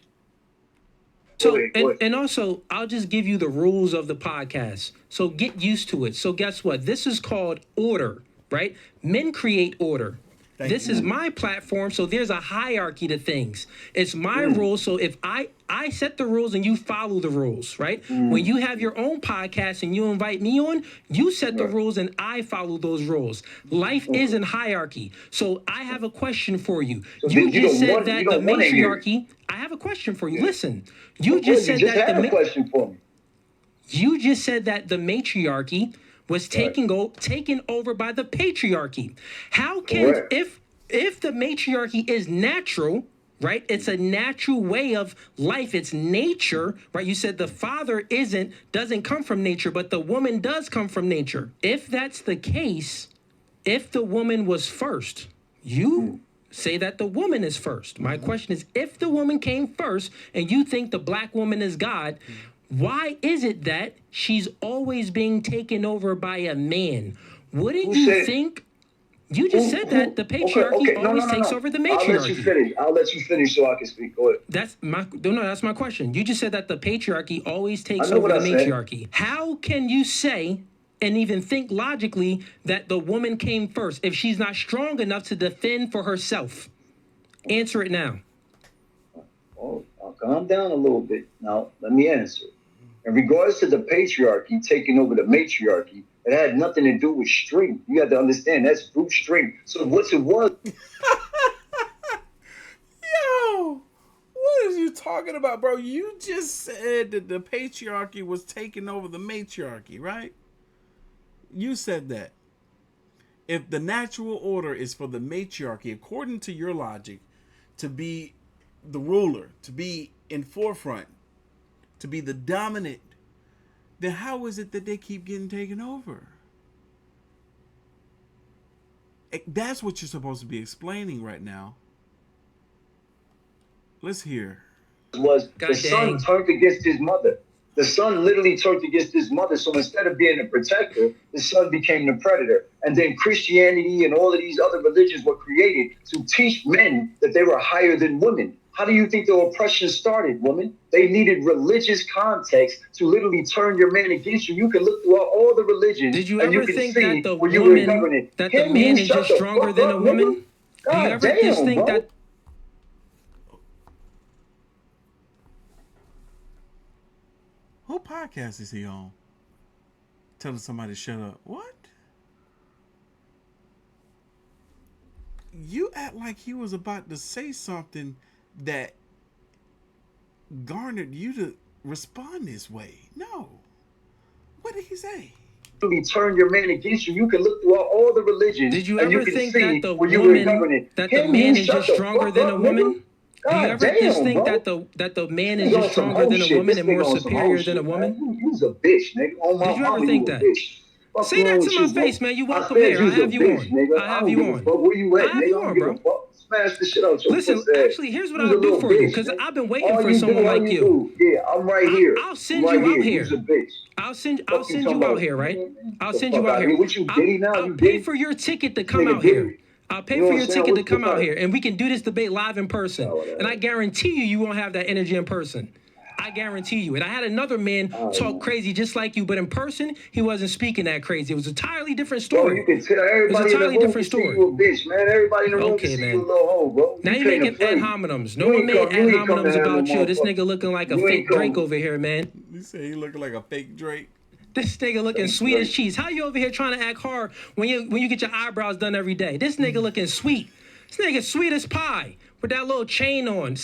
Speaker 3: Go
Speaker 2: So
Speaker 3: ahead. Go ahead.
Speaker 2: and also I'll just give you the rules of the podcast. So get used to it. So guess what? This is called order, right? Men create order.
Speaker 1: Thank
Speaker 2: This
Speaker 1: you.
Speaker 2: is my platform, so there's a hierarchy to things. It's my
Speaker 3: Mm,
Speaker 2: rules, so if I set the rules and you follow the rules, right? When
Speaker 3: mm,
Speaker 2: you have your own podcast and you invite me on, you set the
Speaker 3: right.
Speaker 2: rules and I follow those rules. Life is
Speaker 3: Okay.
Speaker 2: in hierarchy. So I have a question for you.
Speaker 3: So
Speaker 2: You
Speaker 3: then
Speaker 2: just said
Speaker 3: you
Speaker 2: that the
Speaker 3: don't want to hear it.
Speaker 2: matriarchy, I have a question for you.
Speaker 3: Yeah.
Speaker 2: Listen. You
Speaker 3: Of course,
Speaker 2: just
Speaker 3: you
Speaker 2: said
Speaker 3: just
Speaker 2: that
Speaker 3: had a question for me.
Speaker 2: you just said that the matriarchy was
Speaker 3: Right.
Speaker 2: taken over by the patriarchy. How can
Speaker 3: Correct.
Speaker 2: if the matriarchy is natural, right? It's a natural way of life. It's nature, right? You said the father doesn't come from nature, but the woman does come from nature. If that's the case, if the woman was first, you
Speaker 3: Mm.
Speaker 2: say that the woman is first. My question is, if the woman came first and you think the black woman is God, why is it that she's always being taken over by a man? Wouldn't
Speaker 3: Who
Speaker 2: you
Speaker 3: said
Speaker 2: think? You just said that
Speaker 3: who?
Speaker 2: the
Speaker 3: Okay.
Speaker 2: patriarchy
Speaker 3: Okay. No. No.
Speaker 2: always
Speaker 3: No.
Speaker 2: takes
Speaker 3: No.
Speaker 2: over the
Speaker 3: I'll let you
Speaker 2: matriarchy.
Speaker 3: finish. I'll let you finish so I can speak. Go ahead.
Speaker 2: That's my question. You just said that the patriarchy always
Speaker 3: I
Speaker 2: takes
Speaker 3: know
Speaker 2: over
Speaker 3: what
Speaker 2: the
Speaker 3: I said.
Speaker 2: matriarchy. How can you say and even think logically that the woman came first if she's not strong enough to defend for herself? Answer it now.
Speaker 3: Oh, I'll calm down a little bit. Now, let me answer. In regards to the patriarchy taking over the matriarchy, it had nothing to do with strength. You have to understand that's brute strength. So what's it was?
Speaker 1: Yo, what is you talking about, bro? You just said that the patriarchy was taking over the matriarchy, right? You said that. If the natural order is for the matriarchy, according to your logic, to be the ruler, to be in forefront, to be the dominant, then how is it that they keep getting taken over? That's what you're supposed to be explaining right now. Let's hear.
Speaker 3: Was the
Speaker 2: God
Speaker 3: son
Speaker 2: dang.
Speaker 3: turned against his mother. The son literally turned against his mother. So instead of being a protector, the son became the predator. And then Christianity and all of these other religions were created to teach men that they were higher than women. How do you think the oppression started, woman? They needed religious context to literally turn your man against you. You can look throughout all the religions
Speaker 2: Did you
Speaker 3: and you
Speaker 2: ever
Speaker 3: can
Speaker 2: think that
Speaker 3: see
Speaker 2: the
Speaker 3: where you were
Speaker 2: woman,
Speaker 3: governing.
Speaker 2: that the
Speaker 3: Can you
Speaker 2: man is
Speaker 3: shut
Speaker 2: just
Speaker 3: the
Speaker 2: stronger
Speaker 3: fuck
Speaker 2: than a
Speaker 3: up, nigga?
Speaker 2: woman? Do you
Speaker 3: God
Speaker 2: ever just
Speaker 3: damn,
Speaker 2: think
Speaker 3: bro.
Speaker 2: that?
Speaker 1: What podcast is he on? Telling somebody to shut up. What? You act like you was about to say something that garnered you to respond this way. No. What did he say?
Speaker 3: Turn your man against you. You can look throughout all the religions
Speaker 2: Did you
Speaker 3: and you
Speaker 2: ever
Speaker 3: can
Speaker 2: think
Speaker 3: see
Speaker 2: that the
Speaker 3: where you were
Speaker 2: woman,
Speaker 3: governing.
Speaker 2: that the
Speaker 3: Him,
Speaker 2: man
Speaker 3: you
Speaker 2: is
Speaker 3: shut
Speaker 2: just
Speaker 3: the
Speaker 2: stronger
Speaker 3: fuck
Speaker 2: than
Speaker 3: up,
Speaker 2: a
Speaker 3: nigga.
Speaker 2: woman? Do you
Speaker 3: God
Speaker 2: ever just
Speaker 3: damn,
Speaker 2: think
Speaker 3: bro.
Speaker 2: that the man
Speaker 3: This
Speaker 2: is
Speaker 3: nigga on
Speaker 2: just
Speaker 3: some
Speaker 2: stronger
Speaker 3: hoe
Speaker 2: than a
Speaker 3: shit.
Speaker 2: woman
Speaker 3: This
Speaker 2: and
Speaker 3: nigga
Speaker 2: more
Speaker 3: on some hoe
Speaker 2: superior than a
Speaker 3: shit, man.
Speaker 2: woman?
Speaker 3: You's a bitch, nigga. On
Speaker 2: Did
Speaker 3: my
Speaker 2: you ever
Speaker 3: mama, you
Speaker 2: think
Speaker 3: a
Speaker 2: that?
Speaker 3: bitch. Fuck
Speaker 2: Say
Speaker 3: wrong
Speaker 2: that to
Speaker 3: with
Speaker 2: my
Speaker 3: you, bro?
Speaker 2: face, man. You
Speaker 3: I
Speaker 2: welcome
Speaker 3: said
Speaker 2: here. I
Speaker 3: you's a
Speaker 2: have you
Speaker 3: bitch,
Speaker 2: on.
Speaker 3: nigga.
Speaker 2: I
Speaker 3: I
Speaker 2: have
Speaker 3: don't
Speaker 2: you
Speaker 3: give a
Speaker 2: on.
Speaker 3: fuck where you
Speaker 2: I
Speaker 3: at,
Speaker 2: have
Speaker 3: nigga. I
Speaker 2: you
Speaker 3: don't
Speaker 2: on,
Speaker 3: give a
Speaker 2: bro.
Speaker 3: fuck. Smash the shit out your
Speaker 2: Listen,
Speaker 3: pussy ass.
Speaker 2: actually, here's what
Speaker 3: You's a
Speaker 2: I'll do
Speaker 3: little
Speaker 2: for you,
Speaker 3: bitch,
Speaker 2: because
Speaker 3: nigga.
Speaker 2: I've been waiting
Speaker 3: All
Speaker 2: for
Speaker 3: you
Speaker 2: someone
Speaker 3: do,
Speaker 2: like you.
Speaker 3: yeah, I'm right here.
Speaker 2: I'll
Speaker 3: I'm
Speaker 2: send
Speaker 3: right
Speaker 2: you out
Speaker 3: here.
Speaker 2: here.
Speaker 3: You's a bitch.
Speaker 2: I'll
Speaker 3: Fuck you
Speaker 2: send
Speaker 3: talking
Speaker 2: you out
Speaker 3: about?
Speaker 2: here, right? I'll
Speaker 3: The
Speaker 2: send
Speaker 3: fuck
Speaker 2: you out
Speaker 3: out of
Speaker 2: here.
Speaker 3: here. What you Diddy now?
Speaker 2: I'll
Speaker 3: You
Speaker 2: pay
Speaker 3: Diddy?
Speaker 2: for your ticket to
Speaker 3: This
Speaker 2: come
Speaker 3: nigga
Speaker 2: out here.
Speaker 3: Diddy.
Speaker 2: I'll pay
Speaker 3: You know
Speaker 2: for
Speaker 3: what
Speaker 2: your
Speaker 3: I'm saying?
Speaker 2: ticket to come
Speaker 3: What
Speaker 2: out
Speaker 3: kind
Speaker 2: here, and we can do this debate live in person.
Speaker 3: of...
Speaker 2: And I guarantee you won't have that energy in person. I guarantee you. And I had another man talk crazy just like you, but in person, he wasn't speaking that crazy. It was a entirely different
Speaker 3: Bro,
Speaker 2: story.
Speaker 3: you can tell
Speaker 2: It was a
Speaker 3: everybody in the
Speaker 2: entirely
Speaker 3: room can
Speaker 2: different
Speaker 3: see you a
Speaker 2: story.
Speaker 3: bitch, man. Everybody in the room can
Speaker 2: Okay,
Speaker 3: see you a
Speaker 2: man.
Speaker 3: little hoe, bro.
Speaker 2: Now
Speaker 3: You
Speaker 2: you're
Speaker 3: can't
Speaker 2: making ad
Speaker 3: play.
Speaker 2: hominems. No one made ad
Speaker 3: You ain't come to
Speaker 2: hominems
Speaker 3: have no
Speaker 2: about you. This
Speaker 3: motherfucker.
Speaker 2: nigga looking like a
Speaker 3: You ain't
Speaker 2: fake Drake
Speaker 3: come.
Speaker 2: over here, man.
Speaker 1: You say he looking like a fake Drake?
Speaker 2: This nigga looking
Speaker 3: Fake
Speaker 2: sweet as
Speaker 3: Drake.
Speaker 2: cheese. How you over here trying to act hard when you get your eyebrows done every day? This nigga looking sweet. This nigga sweet as pie with that little chain on.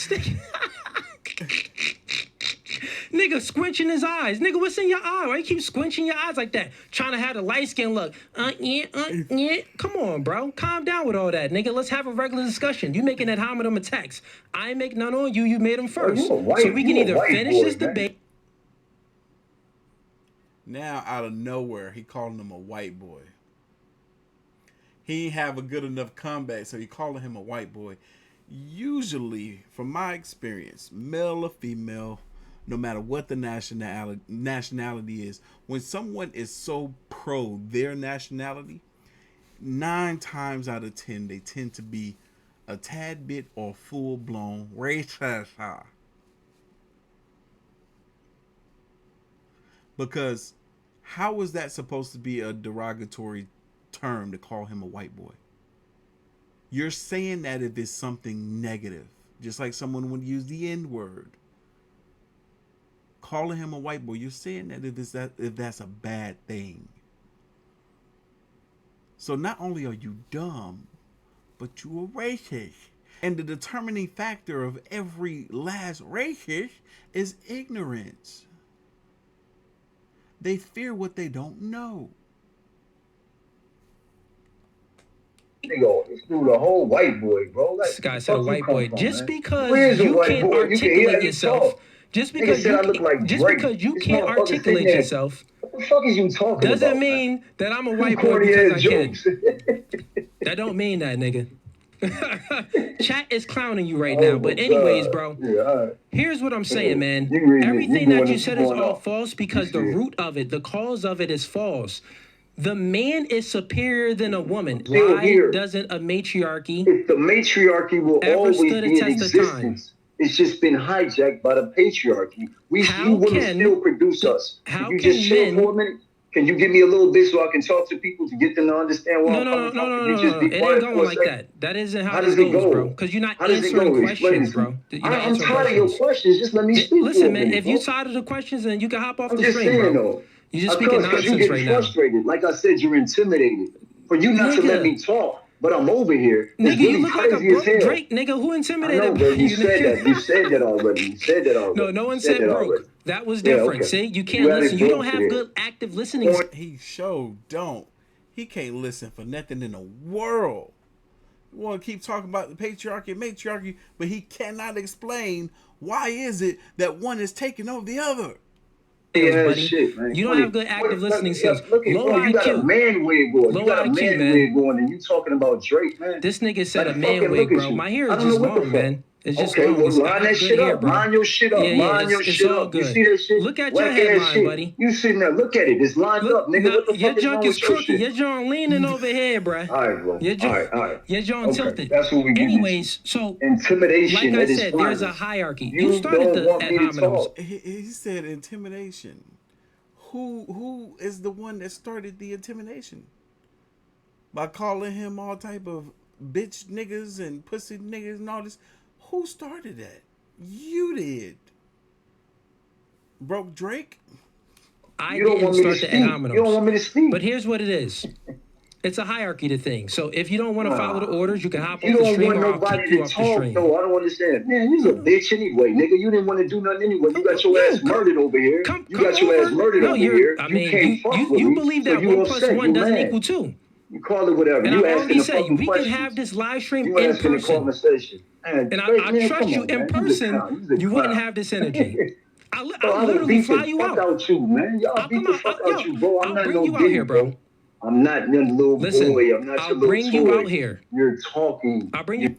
Speaker 2: Nigga squinching his eyes. Nigga, what's in your eye? Why you keep squinching your eyes like that? Trying to have the light skin look. Yeah. Come on, bro. Calm down with all that, nigga. Let's have a regular discussion. You making that hominum attacks. I ain't make none on you. You made them first. So we can either finish this debate.
Speaker 1: Now, out of nowhere, he calling him a white boy. He ain't have a good enough comeback, so he calling him a white boy. Usually, from my experience, male or female, no matter what the nationality is, when someone is so pro their nationality, 9 times out of 10, they tend to be a tad bit or full-blown racist. Because how is that supposed to be a derogatory term to call him a white boy? You're saying that if it's something negative, just like someone would use the N-word. Calling him a white boy, you're saying that if that's a bad thing. So not only are you dumb, but you are racist. And the determining factor of every last racist is ignorance. They fear what they don't know.
Speaker 3: Nigga, this dude a whole white boy, bro. Like,
Speaker 2: This guy
Speaker 3: the
Speaker 2: said a
Speaker 3: fuck you
Speaker 2: white
Speaker 3: come
Speaker 2: boy.
Speaker 3: from,
Speaker 2: Just
Speaker 3: man? Where
Speaker 2: because
Speaker 3: is a
Speaker 2: you
Speaker 3: white
Speaker 2: can't
Speaker 3: boy? You can hear
Speaker 2: articulate
Speaker 3: him
Speaker 2: yourself,
Speaker 3: talk. Nigga said I look like
Speaker 2: just
Speaker 3: Drake.
Speaker 2: because you
Speaker 3: This
Speaker 2: can't
Speaker 3: motherfucker sitting
Speaker 2: articulate
Speaker 3: there.
Speaker 2: yourself,
Speaker 3: What the fuck is you talking
Speaker 2: doesn't
Speaker 3: about,
Speaker 2: mean
Speaker 3: man?
Speaker 2: that I'm a
Speaker 3: Two
Speaker 2: white boy
Speaker 3: corny
Speaker 2: because
Speaker 3: ass
Speaker 2: I
Speaker 3: jokes.
Speaker 2: can. That don't mean that, nigga. Chat is clowning you right
Speaker 3: Oh
Speaker 2: now.
Speaker 3: my
Speaker 2: But anyways,
Speaker 3: God.
Speaker 2: bro,
Speaker 3: Yeah, all right.
Speaker 2: here's what I'm saying, man.
Speaker 3: You reading it.
Speaker 2: Everything that you
Speaker 3: You
Speaker 2: said is
Speaker 3: going
Speaker 2: all
Speaker 3: off.
Speaker 2: false
Speaker 3: You
Speaker 2: because the
Speaker 3: see it.
Speaker 2: root of it, the cause of it is false. The man is superior than a woman.
Speaker 3: Still
Speaker 2: Why
Speaker 3: here.
Speaker 2: doesn't a matriarchy
Speaker 3: If the matriarchy will
Speaker 2: ever
Speaker 3: always
Speaker 2: stood a
Speaker 3: be in
Speaker 2: test of time?
Speaker 3: existence. It's just been hijacked by the patriarchy. You women still produce us. Can
Speaker 2: how
Speaker 3: you
Speaker 2: can
Speaker 3: just chill
Speaker 2: men?
Speaker 3: for a minute? Can you give me a little bit so I can talk to people to get them to understand where I'm coming from? Can you just be
Speaker 2: It ain't
Speaker 3: quiet
Speaker 2: going
Speaker 3: for a
Speaker 2: like
Speaker 3: second?
Speaker 2: that. That isn't how
Speaker 3: How
Speaker 2: this
Speaker 3: does it
Speaker 2: goes,
Speaker 3: go?
Speaker 2: bro. Because you're not
Speaker 3: How does it
Speaker 2: answering
Speaker 3: go? Explain
Speaker 2: questions,
Speaker 3: it to me.
Speaker 2: bro. You're not
Speaker 3: I'm
Speaker 2: answering
Speaker 3: tired of your
Speaker 2: questions.
Speaker 3: questions. Just let me speak for
Speaker 2: Listen,
Speaker 3: a
Speaker 2: man,
Speaker 3: minute,
Speaker 2: if
Speaker 3: bro.
Speaker 2: you tired of the questions, then you can hop off
Speaker 3: I'm
Speaker 2: the
Speaker 3: just
Speaker 2: stream,
Speaker 3: saying,
Speaker 2: bro.
Speaker 3: though.
Speaker 2: You're just speaking
Speaker 3: Because you
Speaker 2: nonsense
Speaker 3: getting
Speaker 2: right now.
Speaker 3: frustrated. Like I said, you're intimidated. For you not to let
Speaker 2: Nigga.
Speaker 3: me talk, but I'm over here. It's
Speaker 2: Nigga, you
Speaker 3: really
Speaker 2: look like a
Speaker 3: crazy as
Speaker 2: broke
Speaker 3: hell.
Speaker 2: Drake, nigga. Who
Speaker 3: I
Speaker 2: intimidated
Speaker 3: know,
Speaker 2: by
Speaker 3: bro. You
Speaker 2: you,
Speaker 3: said
Speaker 2: nigga?
Speaker 3: that. You said that already. You said that already.
Speaker 2: No
Speaker 3: You
Speaker 2: one
Speaker 3: said
Speaker 2: said
Speaker 3: that
Speaker 2: broke.
Speaker 3: already.
Speaker 2: That was
Speaker 3: Yeah,
Speaker 2: different.
Speaker 3: okay.
Speaker 2: See, you can't
Speaker 3: You added
Speaker 2: listen. You don't
Speaker 3: broke to
Speaker 2: have
Speaker 3: that.
Speaker 2: good active listening.
Speaker 1: He sure don't. He can't listen for nothing in the world. You want to keep talking about the patriarchy and matriarchy, but he cannot explain why is it that one is taking over the other.
Speaker 3: Yeah,
Speaker 2: buddy.
Speaker 3: shit, man.
Speaker 2: You don't have good active listening skills.
Speaker 3: Look at,
Speaker 2: Low
Speaker 3: bro, you got a
Speaker 2: IQ.
Speaker 3: man wig on.
Speaker 2: Low
Speaker 3: You got a
Speaker 2: IQ,
Speaker 3: man
Speaker 2: man.
Speaker 3: wig on, and you talking about Drake, man.
Speaker 2: This nigga said
Speaker 3: Like,
Speaker 2: a man
Speaker 3: fucking
Speaker 2: wig,
Speaker 3: look at
Speaker 2: bro.
Speaker 3: you.
Speaker 2: My hair
Speaker 3: I
Speaker 2: is
Speaker 3: don't know
Speaker 2: just
Speaker 3: what the
Speaker 2: long,
Speaker 3: fuck.
Speaker 2: man. It's just
Speaker 3: Okay,
Speaker 2: long.
Speaker 3: well,
Speaker 2: I
Speaker 3: line
Speaker 2: have
Speaker 3: that
Speaker 2: good
Speaker 3: shit
Speaker 2: hair,
Speaker 3: up.
Speaker 2: bro.
Speaker 3: Line your shit up. Line your
Speaker 2: it's
Speaker 3: shit
Speaker 2: all
Speaker 3: up. You
Speaker 2: good.
Speaker 3: see that shit?
Speaker 2: Look at your
Speaker 3: Whack ass
Speaker 2: headline,
Speaker 3: shit.
Speaker 2: buddy.
Speaker 3: You sitting there. Look at it. It's lined up, nigga.
Speaker 2: Nah,
Speaker 3: What the
Speaker 2: your
Speaker 3: fuck is
Speaker 2: junk
Speaker 3: wrong
Speaker 2: is
Speaker 3: with your
Speaker 2: crooked.
Speaker 3: shit?
Speaker 2: Your junk leaning over here, bruh.
Speaker 3: All right, bro. All right.
Speaker 2: Your junk
Speaker 3: Okay,
Speaker 2: tilted.
Speaker 3: that's what we get
Speaker 2: Anyways,
Speaker 3: into.
Speaker 2: so
Speaker 3: Intimidation.
Speaker 2: like I
Speaker 3: That is
Speaker 2: said, there's a
Speaker 3: finest.
Speaker 2: hierarchy.
Speaker 3: You
Speaker 2: You started
Speaker 3: don't
Speaker 2: the
Speaker 3: want
Speaker 2: ad
Speaker 3: me to
Speaker 2: hominems.
Speaker 3: talk.
Speaker 1: He said intimidation. Who is the one that started the intimidation? By calling him all type of bitch niggas and pussy niggas and all this. Who started that? You did. Broke Drake?
Speaker 2: I
Speaker 3: You don't
Speaker 2: didn't
Speaker 3: want me to
Speaker 2: start the ad
Speaker 3: speak. You don't
Speaker 2: hominems.
Speaker 3: want me to speak.
Speaker 2: But here's what it is. It's a hierarchy to things. So if you don't want to follow the orders, you can hop
Speaker 3: You
Speaker 2: off the
Speaker 3: don't
Speaker 2: stream
Speaker 3: want
Speaker 2: or I'll
Speaker 3: nobody
Speaker 2: kick you
Speaker 3: to
Speaker 2: off the
Speaker 3: talk,
Speaker 2: stream.
Speaker 3: though. I don't understand. Man, you's a bitch anyway, nigga. You didn't want to do nothing anyway. You got your ass murdered over here. You got your ass murdered over here. You can't fuck with
Speaker 2: you
Speaker 3: me,
Speaker 2: believe
Speaker 3: so
Speaker 2: that
Speaker 3: you
Speaker 2: 1 +
Speaker 3: upset.
Speaker 2: 1
Speaker 3: You
Speaker 2: doesn't
Speaker 3: mad.
Speaker 2: equal 2.
Speaker 3: You call it whatever.
Speaker 2: And
Speaker 3: You
Speaker 2: I've
Speaker 3: asking
Speaker 2: already
Speaker 3: the
Speaker 2: said
Speaker 3: fucking
Speaker 2: we can
Speaker 3: questions.
Speaker 2: have this live stream
Speaker 3: You
Speaker 2: in
Speaker 3: asking the
Speaker 2: person.
Speaker 3: conversation. Man,
Speaker 2: And
Speaker 3: Drake,
Speaker 2: I
Speaker 3: man,
Speaker 2: trust
Speaker 3: come
Speaker 2: you
Speaker 3: on,
Speaker 2: in
Speaker 3: man.
Speaker 2: person.
Speaker 3: You's a
Speaker 2: You wouldn't
Speaker 3: clown.
Speaker 2: have this energy. I'll
Speaker 3: Bro, I would
Speaker 2: literally
Speaker 3: beat
Speaker 2: fly
Speaker 3: the
Speaker 2: you
Speaker 3: fuck
Speaker 2: out.
Speaker 3: out you, man. Y'all
Speaker 2: I'll
Speaker 3: beat
Speaker 2: come
Speaker 3: the
Speaker 2: out.
Speaker 3: fuck out you, bro. I'm
Speaker 2: I'll
Speaker 3: not
Speaker 2: bring
Speaker 3: no
Speaker 2: you out
Speaker 3: Diddy,
Speaker 2: here, bro.
Speaker 3: bro. I'm not your little
Speaker 2: Listen,
Speaker 3: boy. I'm not
Speaker 2: I'll
Speaker 3: your little
Speaker 2: bring
Speaker 3: toy.
Speaker 2: you out here.
Speaker 3: You're talking.
Speaker 2: I'll bring you.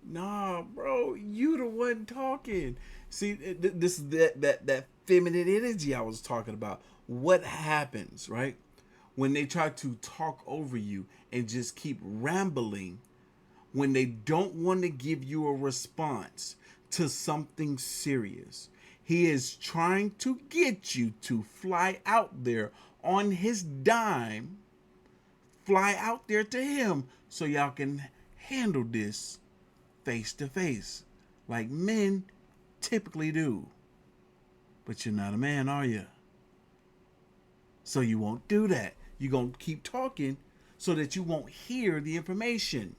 Speaker 1: Nah, bro, you the one talking. See, this is that feminine energy I was talking about. What happens, right? When they try to talk over you and just keep rambling, when they don't want to give you a response to something serious. He is trying to get you to fly out there on his dime, fly out there to him so y'all can handle this face to face like men typically do. But you're not a man, are you? So you won't do that. You're going to keep talking so that you won't hear the information.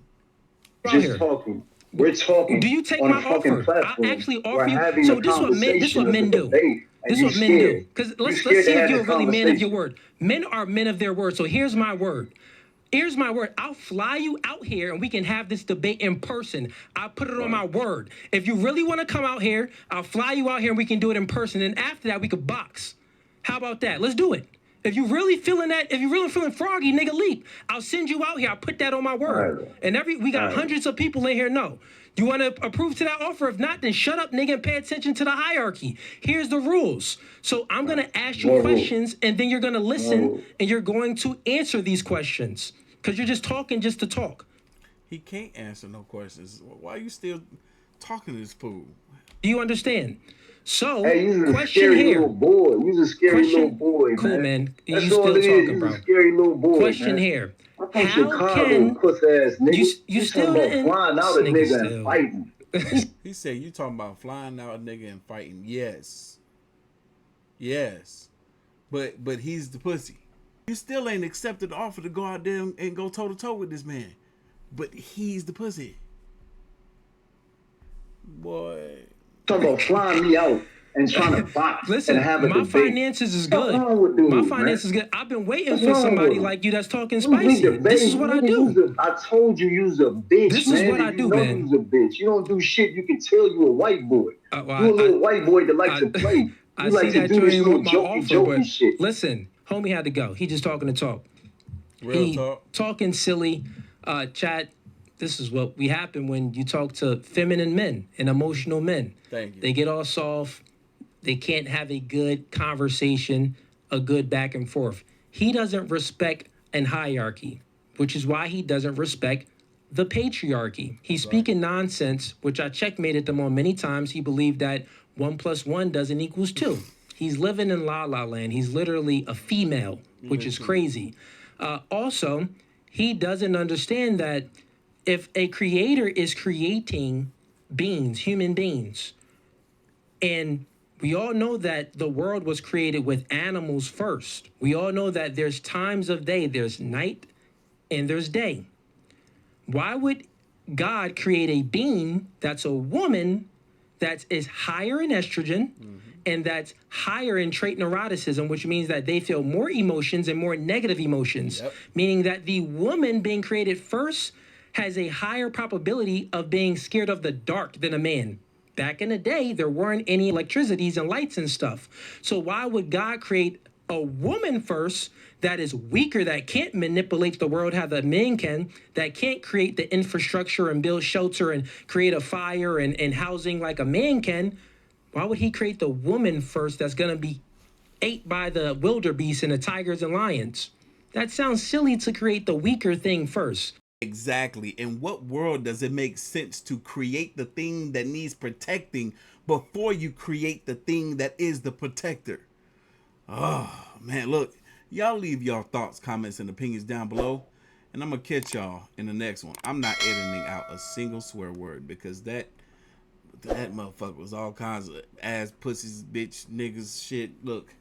Speaker 3: Just talking. We're talking.
Speaker 2: Do you take
Speaker 3: on
Speaker 2: my
Speaker 3: a fucking
Speaker 2: offer?
Speaker 3: platform.
Speaker 2: I actually offer
Speaker 3: We're
Speaker 2: you.
Speaker 3: having
Speaker 2: So
Speaker 3: a
Speaker 2: this is what men. This is what
Speaker 3: conversation,
Speaker 2: men
Speaker 3: it's a
Speaker 2: do.
Speaker 3: debate,
Speaker 2: This
Speaker 3: and
Speaker 2: is
Speaker 3: you
Speaker 2: what men do.
Speaker 3: scared.
Speaker 2: Because
Speaker 3: You
Speaker 2: let's
Speaker 3: scared
Speaker 2: see
Speaker 3: to
Speaker 2: if
Speaker 3: have
Speaker 2: you're
Speaker 3: the
Speaker 2: really men of your
Speaker 3: conversation.
Speaker 2: word. Men are men of their word. So here's my word. Here's my word. I'll fly you out here and we can have this debate in person. I'll put it on my word. If you really want to come out here, I'll fly you out here and we can do it in person. And after that, we could box. How about that? Let's do it. If you really feeling that, if you really feeling froggy, nigga, leap. I'll send you out here. I'll put that on my word.
Speaker 3: Right.
Speaker 2: And we got
Speaker 3: Right.
Speaker 2: hundreds of people in here. No. You want to approve to that offer? If not, then shut up, nigga, and pay attention to the hierarchy. Here's the rules. So I'm going to ask you questions, and then you're going to listen, and you're going to answer these questions. Because you're just talking just to talk.
Speaker 1: He can't answer no questions. Why are you still talking to this fool?
Speaker 2: Do you understand? So,
Speaker 3: Hey, you's a
Speaker 2: question
Speaker 3: scary
Speaker 2: here.
Speaker 3: little boy. You's a scary
Speaker 2: Question.
Speaker 3: little boy,
Speaker 2: Cool,
Speaker 3: man.
Speaker 2: man.
Speaker 3: That's
Speaker 2: You
Speaker 3: all
Speaker 2: still
Speaker 3: it is.
Speaker 2: talking,
Speaker 3: You's
Speaker 2: bro.
Speaker 3: a scary little boy,
Speaker 2: Question
Speaker 3: man.
Speaker 2: here.
Speaker 3: I'm from
Speaker 2: How
Speaker 3: Chicago,
Speaker 2: can
Speaker 3: puss ass nigga.
Speaker 2: you
Speaker 3: talking
Speaker 2: still
Speaker 3: about
Speaker 2: didn't?
Speaker 3: flying out
Speaker 2: This
Speaker 3: a
Speaker 2: nigga
Speaker 3: nigga
Speaker 2: still.
Speaker 3: and fighting.
Speaker 1: He said you talking about flying out a nigga and fighting. Yes. Yes. But he's the pussy. You still ain't accepted the offer to go out there and go toe to toe with this man. But he's the pussy. Boy.
Speaker 3: Talking about flying me out and trying to box
Speaker 2: Listen,
Speaker 3: and have a
Speaker 2: my
Speaker 3: debate.
Speaker 2: finances is
Speaker 3: What's
Speaker 2: good.
Speaker 3: wrong with dudes,
Speaker 2: My
Speaker 3: man?
Speaker 2: finances is good. I've been waiting
Speaker 3: What's
Speaker 2: for
Speaker 3: wrong
Speaker 2: somebody
Speaker 3: with him?
Speaker 2: like you that's talking
Speaker 3: We
Speaker 2: spicy.
Speaker 3: debating.
Speaker 2: This is what I do.
Speaker 3: I told you you's a bitch,
Speaker 2: This
Speaker 3: man.
Speaker 2: is what I
Speaker 3: and
Speaker 2: do,
Speaker 3: you know
Speaker 2: man.
Speaker 3: you's a bitch. You don't do shit. You can tell you a white boy.
Speaker 2: Well,
Speaker 3: You a little white boy that like to play.
Speaker 2: I
Speaker 3: You
Speaker 2: see
Speaker 3: like to
Speaker 2: that
Speaker 3: do
Speaker 2: you
Speaker 3: this
Speaker 2: ain't
Speaker 3: little
Speaker 2: want my
Speaker 3: jokey
Speaker 2: offer, but
Speaker 3: shit.
Speaker 2: listen, homie had to go. He just talking to talk.
Speaker 1: Real talk.
Speaker 2: Talking silly. Chat. This is what we happen when you talk to feminine men and emotional men.
Speaker 1: Thank you.
Speaker 2: They get all soft. They can't have a good conversation, a good back and forth. He doesn't respect an hierarchy, which is why he doesn't respect the patriarchy. He's speaking nonsense, which I checkmated them on many times. He believed that 1 + 1 doesn't equals 2. He's living in la la land. He's literally a female, which is crazy. Also, he doesn't understand that if a creator is creating beings, human beings, and we all know that the world was created with animals first. We all know that there's times of day, there's night and there's day. Why would God create a being that's a woman that is higher in estrogen and that's higher in trait neuroticism, which means that they feel more emotions and more negative emotions, meaning that the woman being created first has a higher probability of being scared of the dark than a man. Back in the day, there weren't any electricities and lights and stuff. So why would God create a woman first that is weaker, that can't manipulate the world how the men can, that can't create the infrastructure and build shelter and create a fire and housing like a man can? Why would he create the woman first that's going to be ate by the wildebeest and the tigers and lions? That sounds silly to create the weaker thing first.
Speaker 1: Exactly. In what world does it make sense to create the thing that needs protecting before you create the thing that is the protector? Oh, man, look, y'all leave y'all thoughts, comments, and opinions down below, and I'm going to catch y'all in the next one. I'm not editing out a single swear word because that motherfucker was all kinds of ass, pussies, bitch, niggas, shit. Look.